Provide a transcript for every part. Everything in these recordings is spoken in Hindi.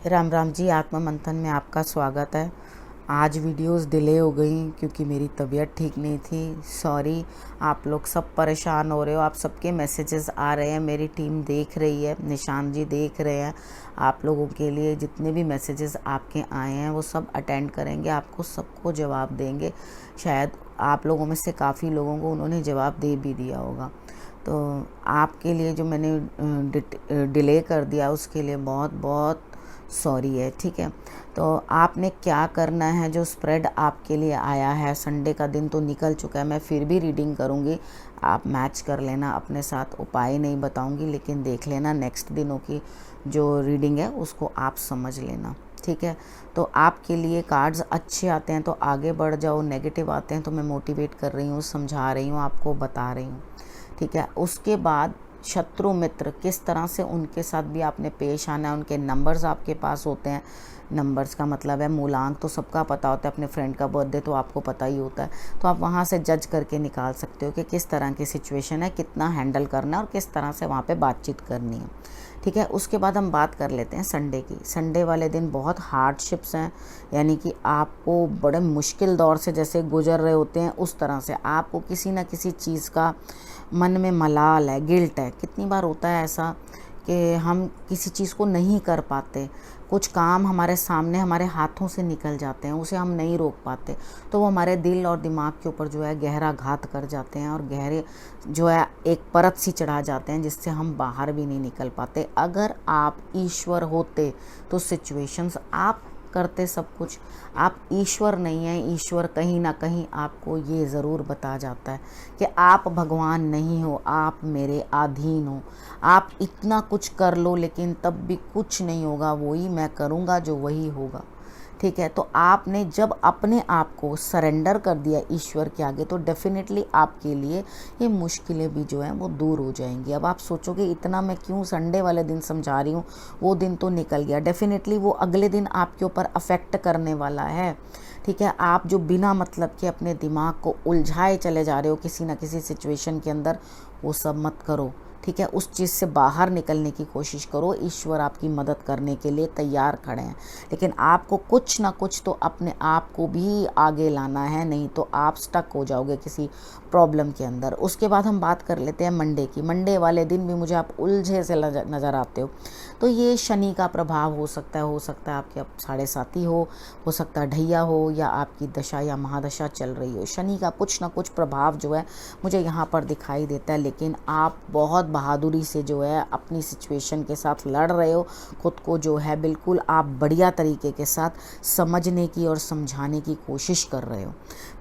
राम राम जी। आत्मा मंथन में आपका स्वागत है। आज वीडियोस डिले हो गई क्योंकि मेरी तबीयत ठीक नहीं थी। सॉरी, आप लोग सब परेशान हो रहे हो, आप सबके मैसेजेस आ रहे हैं, मेरी टीम देख रही है, निशान जी देख रहे हैं। आप लोगों के लिए जितने भी मैसेजेस आपके आए हैं वो सब अटेंड करेंगे, आपको सबको जवाब देंगे। शायद आप लोगों में से काफ़ी लोगों को उन्होंने जवाब दे भी दिया होगा। तो आपके लिए जो मैंने डिले कर दिया उसके लिए बहुत बहुत सॉरी है। ठीक है, तो आपने क्या करना है, जो स्प्रेड आपके लिए आया है, संडे का दिन तो निकल चुका है, मैं फिर भी रीडिंग करूँगी, आप मैच कर लेना अपने साथ। उपाय नहीं बताऊँगी लेकिन देख लेना, नेक्स्ट दिनों की जो रीडिंग है उसको आप समझ लेना। ठीक है, तो आपके लिए कार्ड्स अच्छे आते हैं तो आगे बढ़ जाओ, नेगेटिव आते हैं तो मैं मोटिवेट कर रही हूँ, समझा रही हूँ, आपको बता रही हूँ। ठीक है, उसके बाद शत्रु मित्र किस तरह से उनके साथ भी आपने पेश आना है। उनके नंबर्स आपके पास होते हैं, नंबर्स का मतलब है मूलांक, तो सबका पता होता है। अपने फ्रेंड का बर्थडे तो आपको पता ही होता है, तो आप वहाँ से जज करके निकाल सकते हो कि किस तरह की सिचुएशन है, कितना हैंडल करना है और किस तरह से वहाँ पे बातचीत करनी है। ठीक है, उसके बाद हम बात कर लेते हैं संडे की। संडे वाले दिन बहुत हार्डशिप्स हैं, यानी कि आपको बड़े मुश्किल दौर से जैसे गुजर रहे होते हैं उस तरह से आपको किसी न किसी चीज़ का मन में मलाल है, गिल्ट है। कितनी बार होता है ऐसा कि हम किसी चीज़ को नहीं कर पाते, कुछ काम हमारे सामने हमारे हाथों से निकल जाते हैं, उसे हम नहीं रोक पाते, तो वो हमारे दिल और दिमाग के ऊपर जो है गहरा घात कर जाते हैं और गहरे जो है एक परत सी चढ़ा जाते हैं जिससे हम बाहर भी नहीं निकल पाते। अगर आप ईश्वर होते तो सिचुएशंस आप करते सब कुछ। आप ईश्वर नहीं हैं, ईश्वर कहीं ना कहीं आपको ये ज़रूर बता जाता है कि आप भगवान नहीं हो, आप मेरे अधीन हो। आप इतना कुछ कर लो लेकिन तब भी कुछ नहीं होगा, वही मैं करूँगा जो वही होगा। ठीक है, तो आपने जब अपने आप को सरेंडर कर दिया ईश्वर के आगे तो डेफिनेटली आपके लिए ये मुश्किलें भी जो हैं वो दूर हो जाएंगी। अब आप सोचोगे इतना मैं क्यों संडे वाले दिन समझा रही हूँ, वो दिन तो निकल गया। डेफिनेटली वो अगले दिन आपके ऊपर अफेक्ट करने वाला है। ठीक है, आप जो बिना मतलब के अपने दिमाग को उलझाए चले जा रहे हो किसी ना किसी सिचुएशन के अंदर, वो सब मत करो। ठीक है, उस चीज़ से बाहर निकलने की कोशिश करो। ईश्वर आपकी मदद करने के लिए तैयार खड़े हैं, लेकिन आपको कुछ ना कुछ तो अपने आप को भी आगे लाना है, नहीं तो आप स्टक हो जाओगे किसी प्रॉब्लम के अंदर। उसके बाद हम बात कर लेते हैं मंडे की। मंडे वाले दिन भी मुझे आप उलझे से नज़र आते तो ये शनि का प्रभाव हो सकता है आपके अब 7.5 हो सकता है ढैया हो, या आपकी दशा या महादशा चल रही हो। शनि का कुछ ना कुछ प्रभाव जो है मुझे यहाँ पर दिखाई देता है, लेकिन आप बहुत बहादुरी से जो है अपनी सिचुएशन के साथ लड़ रहे हो। खुद को जो है बिल्कुल आप बढ़िया तरीके के साथ समझने की और समझाने की कोशिश कर रहे हो।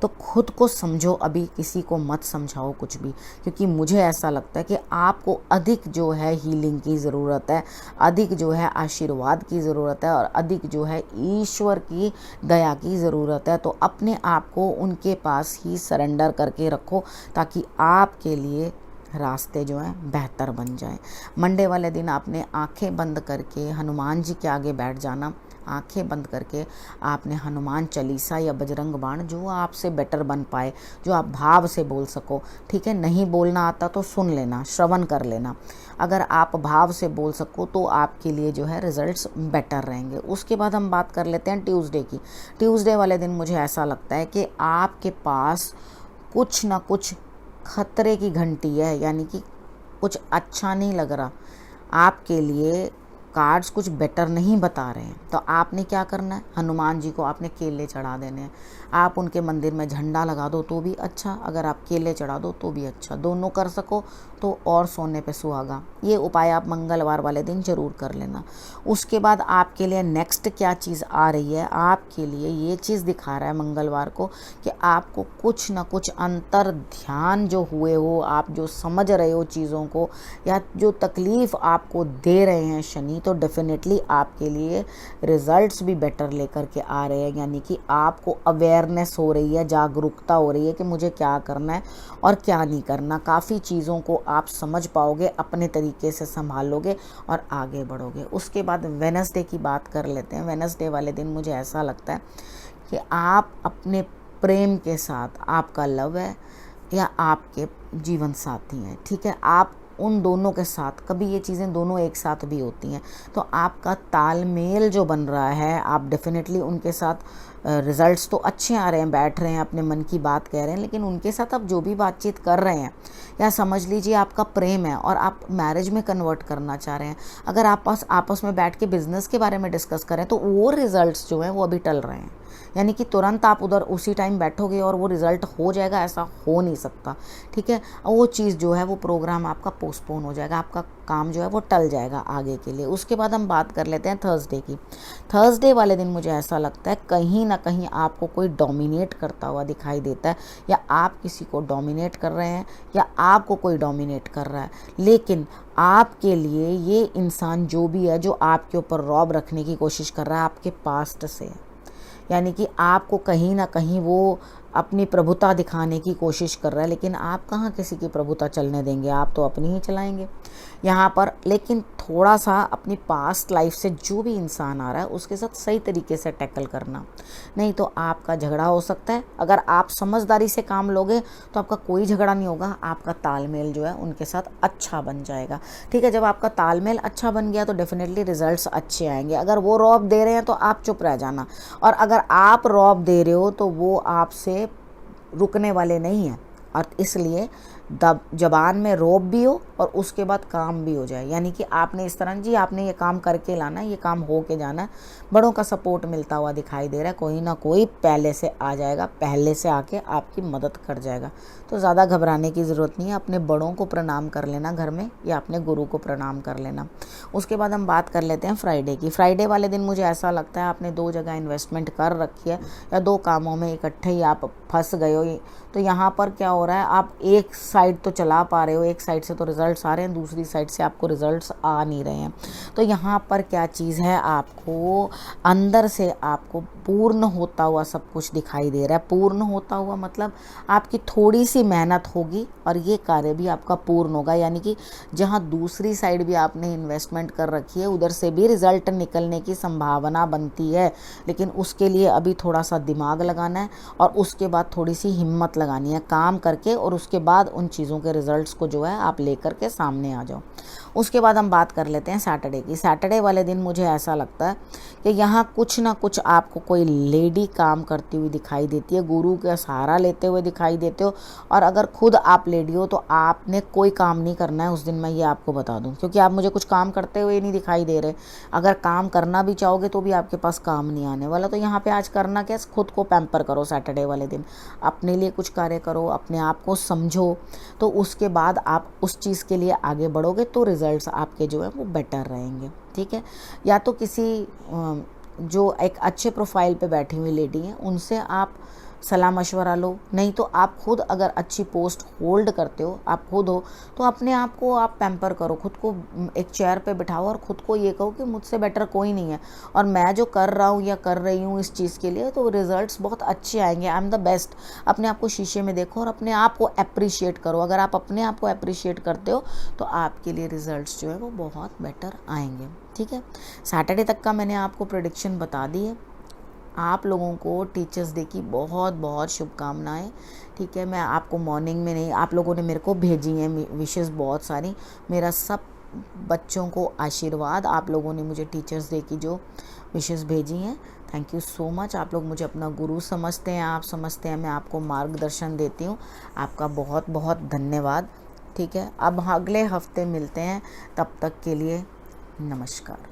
तो खुद को समझो, अभी किसी को मत समझाओ कुछ भी, क्योंकि मुझे ऐसा लगता है कि आपको अधिक जो है हीलिंग की ज़रूरत है, अधिक जो है आशीर्वाद की ज़रूरत है और अधिक जो है ईश्वर की दया की ज़रूरत है। तो अपने आप को उनके पास ही सरेंडर करके रखो ताकि आपके लिए रास्ते जो हैं बेहतर बन जाएं। मंडे वाले दिन आपने आंखें बंद करके हनुमान जी के आगे बैठ जाना। आंखें बंद करके आपने हनुमान चालीसा या बजरंग बाण, जो आपसे बेटर बन पाए, जो आप भाव से बोल सको। ठीक है, नहीं बोलना आता तो सुन लेना, श्रवण कर लेना। अगर आप भाव से बोल सको तो आपके लिए जो है रिजल्ट्स बेटर रहेंगे। उसके बाद हम बात कर लेते हैं ट्यूसडे की। ट्यूसडे वाले दिन मुझे ऐसा लगता है कि आपके पास कुछ ना कुछ खतरे की घंटी है, यानी कि कुछ अच्छा नहीं लग रहा आपके लिए। कार्ड्स कुछ बेटर नहीं बता रहे हैं, तो आपने क्या करना है, हनुमान जी को आपने केले चढ़ा देने हैं। आप उनके मंदिर में झंडा लगा दो तो भी अच्छा, अगर आप केले चढ़ा दो तो भी अच्छा, दोनों कर सको तो और सोने पे सुहागा। ये उपाय आप मंगलवार वाले दिन ज़रूर कर लेना। उसके बाद आपके लिए नेक्स्ट क्या चीज़ आ रही है, आपके लिए ये चीज़ दिखा रहा है मंगलवार को कि आपको कुछ ना कुछ अंतर ध्यान जो हुए हो, आप जो समझ रहे हो चीज़ों को, या जो तकलीफ़ आपको दे रहे हैं शनि, तो डेफिनेटली आपके लिए रिजल्ट्स भी बेटर लेकर के आ रहे हैं। यानी कि आपको अवेयरनेस हो रही है, जागरूकता हो रही है कि मुझे क्या करना है और क्या नहीं करना। काफ़ी चीज़ों को आप समझ पाओगे, अपने तरीके से संभालोगे और आगे बढ़ोगे। उसके बाद वेडनेसडे की बात कर लेते हैं। वेडनेसडे वाले दिन मुझे ऐसा लगता है कि आप अपने प्रेम के साथ, आपका लव है या आपके जीवन साथी हैं, ठीक है, आप उन दोनों के साथ, कभी ये चीज़ें दोनों एक साथ भी होती हैं, तो आपका तालमेल जो बन रहा है, आप डेफिनेटली उनके साथ रिजल्ट्स तो अच्छे आ रहे हैं, बैठ रहे हैं, अपने मन की बात कह रहे हैं, लेकिन उनके साथ आप जो भी बातचीत कर रहे हैं, या समझ लीजिए आपका प्रेम है और आप मैरिज में कन्वर्ट करना चाह रहे हैं, अगर आप आपस में बैठ के बिजनेस के बारे में डिस्कस करें तो वो रिजल्ट्स जो हैं वो अभी टल रहे हैं। यानी कि तुरंत आप उधर उसी टाइम बैठोगे और वो रिज़ल्ट हो जाएगा, ऐसा हो नहीं सकता। ठीक है, वो चीज़ जो है वो प्रोग्राम आपका पोस्टपोन हो जाएगा, आपका काम जो है वो टल जाएगा आगे के लिए। उसके बाद हम बात कर लेते हैं थर्सडे की। थर्सडे वाले दिन मुझे ऐसा लगता है कहीं ना कहीं आपको कोई डोमिनेट करता हुआ दिखाई देता है, या आप किसी को डोमिनेट कर रहे हैं या आपको कोई डोमिनेट कर रहा है। लेकिन आपके लिए ये इंसान जो भी है, जो आपके ऊपर रौब रखने की कोशिश कर रहा है, आपके पास्ट से है। यानी कि आपको कहीं ना कहीं वो अपनी प्रभुता दिखाने की कोशिश कर रहा है, लेकिन आप कहाँ किसी की प्रभुता चलने देंगे, आप तो अपनी ही चलाएंगे यहाँ पर। लेकिन थोड़ा सा अपनी पास्ट लाइफ से जो भी इंसान आ रहा है उसके साथ सही तरीके से टैकल करना, नहीं तो आपका झगड़ा हो सकता है। अगर आप समझदारी से काम लोगे तो आपका कोई झगड़ा नहीं होगा, आपका तालमेल जो है उनके साथ अच्छा बन जाएगा। ठीक है, जब आपका तालमेल अच्छा बन गया तो डेफिनेटली रिजल्ट्स अच्छे आएंगे। अगर वो रौब दे रहे हैं तो आप चुप रह जाना, और अगर आप रौब दे रहे हो तो वो आपसे रुकने वाले नहीं हैं। और इसलिए जबान में रौब भी हो और उसके बाद काम भी हो जाए। यानी कि आपने इस तरह, जी आपने ये काम करके लाना है, ये काम हो के जाना है, बड़ों का सपोर्ट मिलता हुआ दिखाई दे रहा है, कोई ना कोई पहले से आ जाएगा, पहले से आके आपकी मदद कर जाएगा। तो ज़्यादा घबराने की ज़रूरत नहीं है, अपने बड़ों को प्रणाम कर लेना घर में, या अपने गुरु को प्रणाम कर लेना। उसके बाद हम बात कर लेते हैं फ्राइडे की। फ्राइडे वाले दिन मुझे ऐसा लगता है आपने 2 जगह इन्वेस्टमेंट कर रखी है, या 2 कामों में इकट्ठे ही आप फंस गए हो। तो यहाँ पर क्या हो रहा है, आप एक साइड तो चला पा रहे हो, एक साइड से तो रिजल्ट्स आ रहे हैं, दूसरी साइड से आपको रिजल्ट्स आ नहीं रहे हैं। तो यहाँ पर क्या चीज़ है, आपको अंदर से आपको पूर्ण होता हुआ सब कुछ दिखाई दे रहा है। पूर्ण होता हुआ मतलब आपकी थोड़ी सी मेहनत होगी और ये कार्य भी आपका पूर्ण होगा। यानी कि जहाँ दूसरी साइड भी आपने इन्वेस्टमेंट कर रखी है उधर से भी रिजल्ट निकलने की संभावना बनती है, लेकिन उसके लिए अभी थोड़ा सा दिमाग लगाना है और उसके बाद थोड़ी सी हिम्मत लगानी है काम करके, और उसके बाद उन चीज़ों के रिजल्ट्स को जो है आप लेकर के सामने आ जाओ। उसके बाद हम बात कर लेते हैं सैटरडे की। सैटरडे वाले दिन मुझे ऐसा लगता है कि यहाँ कुछ ना कुछ आपको कोई लेडी काम करती हुई दिखाई देती है, गुरु का सहारा लेते हुए दिखाई देते हो। और अगर खुद आप लेडी हो तो आपने कोई काम नहीं करना है उस दिन, मैं ये आपको बता दूं, क्योंकि आप मुझे कुछ काम करते हुए नहीं दिखाई दे रहे। अगर काम करना भी चाहोगे तो भी आपके पास काम नहीं आने वाला। तो यहाँ पे आज करना क्या, खुद को पैम्पर करो। सैटरडे वाले दिन अपने लिए कुछ कार्य करो, अपने आप को समझो, तो उसके बाद आप उस चीज़ के लिए आगे बढ़ोगे तो रिजल्ट्स आपके जो है वो बेटर रहेंगे। ठीक है, या तो किसी जो एक अच्छे प्रोफाइल पे बैठी हुई लेडी हैं उनसे आप सलाह मशवरा लो, नहीं तो आप खुद अगर अच्छी पोस्ट होल्ड करते हो, आप खुद हो, तो अपने आप को आप पैम्पर करो, खुद को एक चेयर पे बिठाओ और ख़ुद को ये कहो कि मुझसे बेटर कोई नहीं है, और मैं जो कर रहा हूँ या कर रही हूँ इस चीज़ के लिए तो रिजल्ट्स बहुत अच्छे आएंगे, आई एम द बेस्ट। अपने आप को शीशे में देखो और अपने आप को अप्रिशिएट करो। अगर आप अपने आप को अप्रिशिएट करते हो तो आपके लिए रिजल्ट्स जो है वो बहुत बेटर आएंगे। ठीक है, सैटरडे तक का मैंने आपको प्रेडिक्शन बता दी है। आप लोगों को टीचर्स डे की बहुत बहुत शुभकामनाएं। ठीक है, मैं आपको मॉर्निंग में नहीं, आप लोगों ने मेरे को भेजी हैं विशेस बहुत सारी। मेरा सब बच्चों को आशीर्वाद, आप लोगों ने मुझे टीचर्स डे की जो विशेस भेजी हैं, थैंक यू सो मच। आप लोग मुझे अपना गुरु समझते हैं, आप समझते हैं मैं आपको मार्गदर्शन देती हूँ, आपका बहुत बहुत धन्यवाद। ठीक है, अब अगले हफ्ते मिलते हैं, तब तक के लिए नमस्कार।